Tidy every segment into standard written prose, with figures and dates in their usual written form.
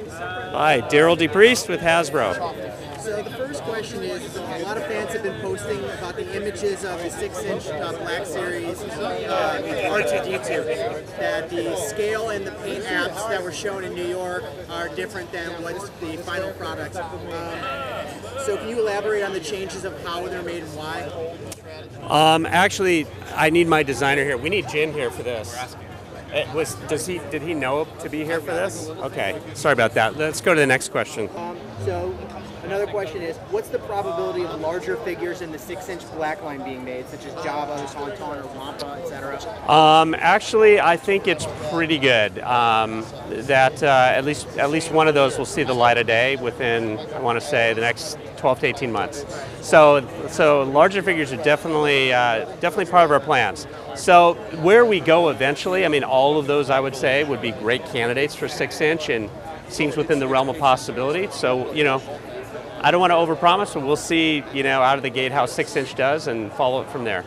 Hi, Daryl DePriest with Hasbro. So the first question is, a lot of fans have been posting about the images of the 6-inch Black Series R2-D2, that the scale and the paint apps that were shown in New York are different than what's the final product. So can you elaborate on the changes of how they're made and why? Actually, I need my designer here. We need Jim here for this. Did he know to be here for this? Okay, sorry about that. Let's go to the next question. So another question is, what's the probability of larger figures in the 6-inch black line being made, such as Java, Tauntaun, or Wampa, etc.? Actually, I think it's pretty good. That at least one of those will see the light of day within, I want to say, the next 12 to 18 months. So larger figures are definitely part of our plans. So where we go eventually, I mean, all of those I would say would be great candidates for 6-inch and seems within the realm of possibility. So I don't want to overpromise, but we'll see out of the gate how 6-inch does and follow it from there.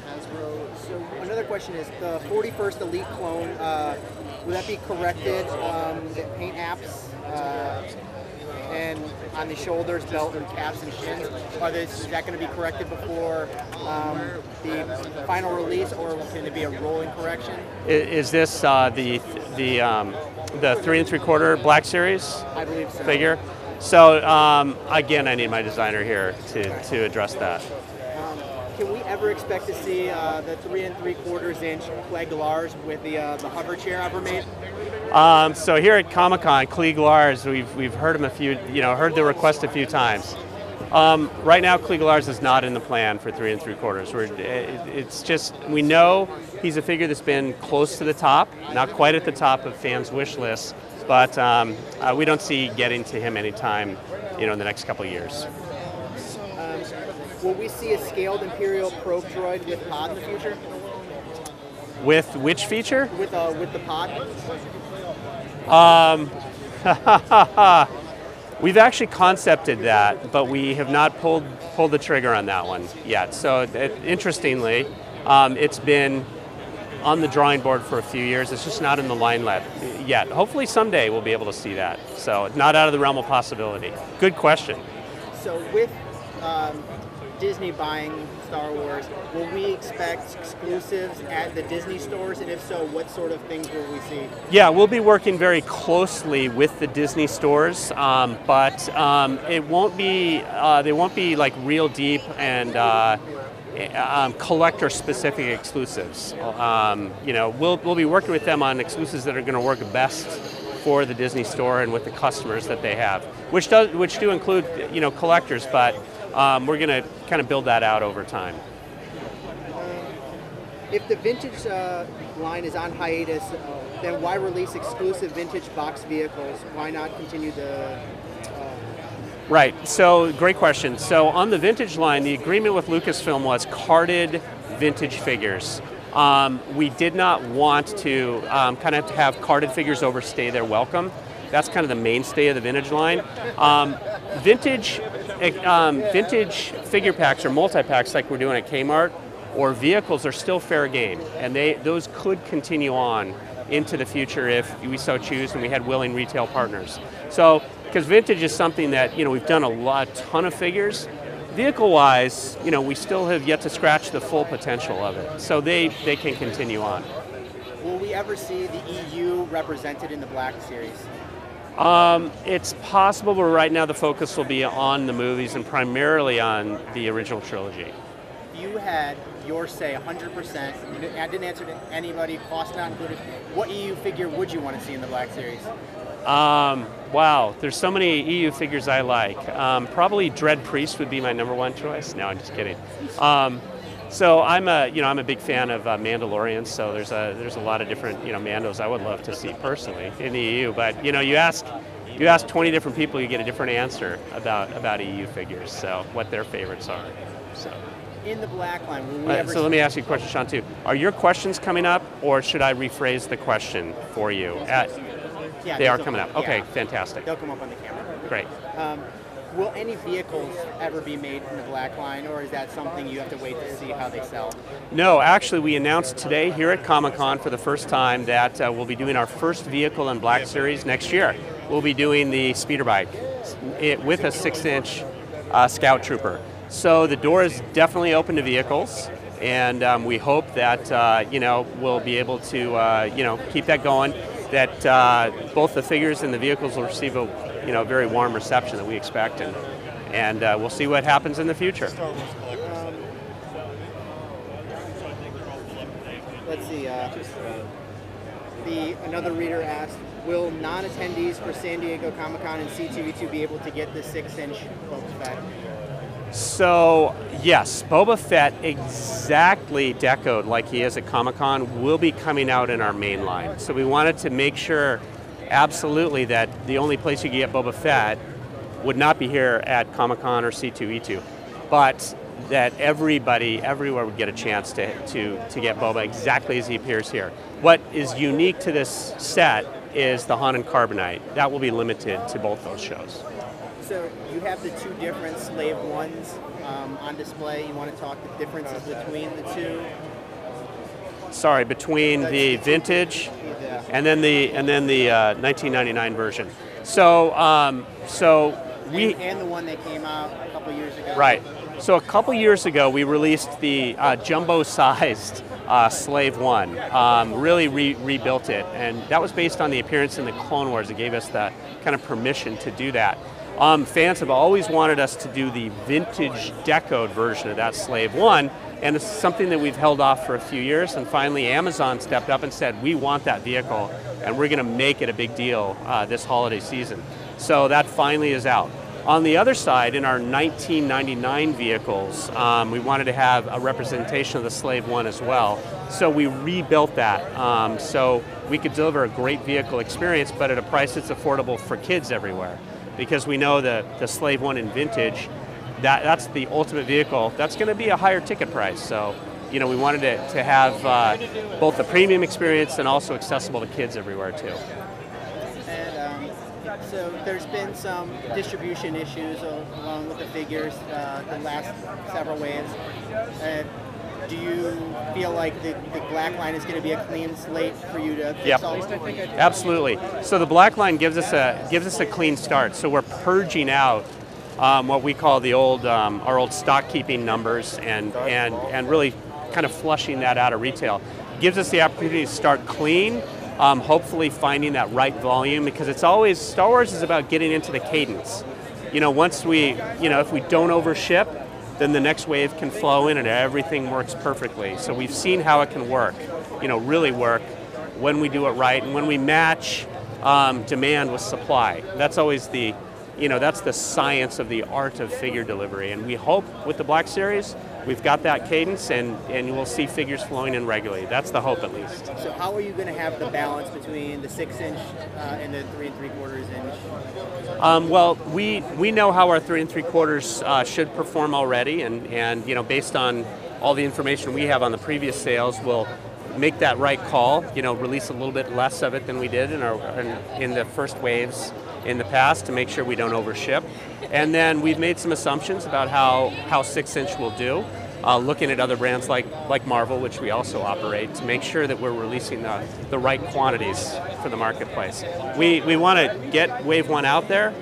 So another question is, the 41st Elite clone, will that be corrected? The paint apps and on the shoulders, belt, and caps and shins, is that going to be corrected before the final release, or can it be a rolling correction? Is this the 3 3/4 Black Series? I believe so. Figure? So again, I need my designer here to address that. Can we ever expect to see the 3 3/4-inch Klieg Lars with the hover chair ever made? So here at Comic-Con, Klieg Lars, we've heard him heard the request a few times. Right now, Klieg Lars is not in the plan for 3 3/4. It's just, we know he's a figure that's been close to the top, not quite at the top of fans' wish lists, but we don't see getting to him anytime, in the next couple of years. Will we see a scaled Imperial probe droid with pod in the future? With which feature? With the pod. We've actually concepted that, but we have not pulled the trigger on that one yet. So interestingly, it's been on the drawing board for a few years. It's just not in the line yet. Hopefully someday we'll be able to see that. So not out of the realm of possibility. Good question. So with Disney buying Star Wars, will we expect exclusives at the Disney stores? And if so, what sort of things will we see? Yeah, we'll be working very closely with the Disney stores, but it won't be. They won't be like real deep and collector-specific exclusives. We'll be working with them on exclusives that are going to work best for the Disney store and with the customers that they have, which do include collectors, but we're going to kind of build that out over time. If the vintage line is on hiatus, then why release exclusive vintage box vehicles? Why not continue the... Right, so great question. So on the vintage line, the agreement with Lucasfilm was carded vintage figures. We did not want to kind of have carded figures overstay their welcome. That's kind of the mainstay of the vintage line. Vintage figure packs or multi-packs like we're doing at Kmart, or vehicles are still fair game, and those could continue on into the future if we so choose and we had willing retail partners. So, because vintage is something that we've done a ton of figures. Vehicle-wise, we still have yet to scratch the full potential of it. So they can continue on. Will we ever see the EU represented in the Black Series? It's possible, but right now the focus will be on the movies and primarily on the original trilogy. If you had your say 100%, I didn't answer to anybody, cost not included, what EU figure would you want to see in the Black Series? Wow, there's so many EU figures I like. Probably Dread Priest would be my #1 choice. No, I'm just kidding. So I'm a big fan of Mandalorians. So there's a lot of different Mandos I would love to see personally in the EU. But you ask 20 different people, you get a different answer about EU figures. So what their favorites are. So. In the Black line, will we ever... So let me ask you a question, Sean, too. Are your questions coming up, or should I rephrase the question for you? Yeah, they are coming up. Okay, yeah. Fantastic. They'll come up on the camera. Great. Will any vehicles ever be made in the Black line, or is that something you have to wait to see how they sell? No, actually, we announced today here at Comic-Con for the first time that we'll be doing our first vehicle in Black Series next year. we'll be doing the speeder bike with a 6-inch Scout Trooper. So the door is definitely open to vehicles, and we hope that we'll be able to keep that going. That both the figures and the vehicles will receive a very warm reception that we expect, and we'll see what happens in the future. Let's see. Another reader asked, will non-attendees for San Diego Comic-Con and C2E2 be able to get the 6-inch Boba Fett? So yes, Boba Fett, exactly decoed like he is at Comic-Con, will be coming out in our main line. So we wanted to make sure absolutely that the only place you could get Boba Fett would not be here at Comic-Con or C2E2, but that everybody everywhere would get a chance to get Boba exactly as he appears here. What is unique to this set is the Han and Carbonite. That will be limited to both those shows. So you have the two different Slave Ones on display. You want to talk the differences between the two? Sorry, between the vintage and then the 1999 version. So we and the one that came out a couple years ago. Right. So a couple years ago, we released the jumbo-sized Slave One. Really rebuilt it, and that was based on the appearance in the Clone Wars. It gave us the kind of permission to do that. Fans have always wanted us to do the vintage decoed version of that Slave One, and it's something that we've held off for a few years, and finally Amazon stepped up and said, we want that vehicle, and we're going to make it a big deal this holiday season. So that finally is out. On the other side, in our 1999 vehicles, we wanted to have a representation of the Slave One as well. So we rebuilt that so we could deliver a great vehicle experience, but at a price that's affordable for kids everywhere. Because we know the Slave One in vintage, that's the ultimate vehicle. That's going to be a higher ticket price. So, we wanted to have both the premium experience and also accessible to kids everywhere too. So there's been some distribution issues along with the figures the last several waves. Do you feel like the black line is going to be a clean slate for you to fix all? Absolutely. So the black line gives us a clean start. So we're purging out what we call the old our old stock keeping numbers and really kind of flushing that out of retail. Gives us the opportunity to start clean. Hopefully finding that right volume, because it's always, Star Wars is about getting into the cadence. Once we, if we don't overship, then the next wave can flow in and everything works perfectly. So we've seen how it can work, really work when we do it right and when we match demand with supply. That's always the, that's the science of the art of figure delivery. And we hope with the Black Series, we've got that cadence, and we'll see figures flowing in regularly. That's the hope, at least. So how are you going to have the balance between the 6-inch and the 3 3/4 inch? Well, we know how our 3 3/4 should perform already, and based on all the information we have on the previous sales, we'll make that right call. Release a little bit less of it than we did in the first waves in the past to make sure we don't overship. And then we've made some assumptions about how 6-inch will do, looking at other brands like Marvel, which we also operate, to make sure that we're releasing the right quantities for the marketplace. We want to get Wave 1 out there,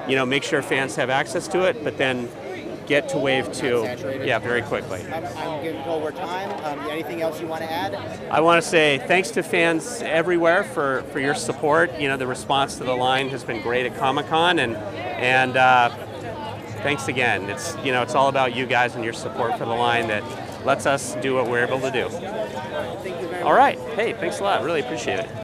make sure fans have access to it, but then get to Wave 2, very quickly. I'm getting over time. Anything else you want to add? I want to say thanks to fans everywhere for your support. The response to the line has been great at Comic-Con, and thanks again. It's all about you guys and your support for the line that lets us do what we're able to do. Thank you very much. All right. Hey, thanks a lot. Really appreciate it.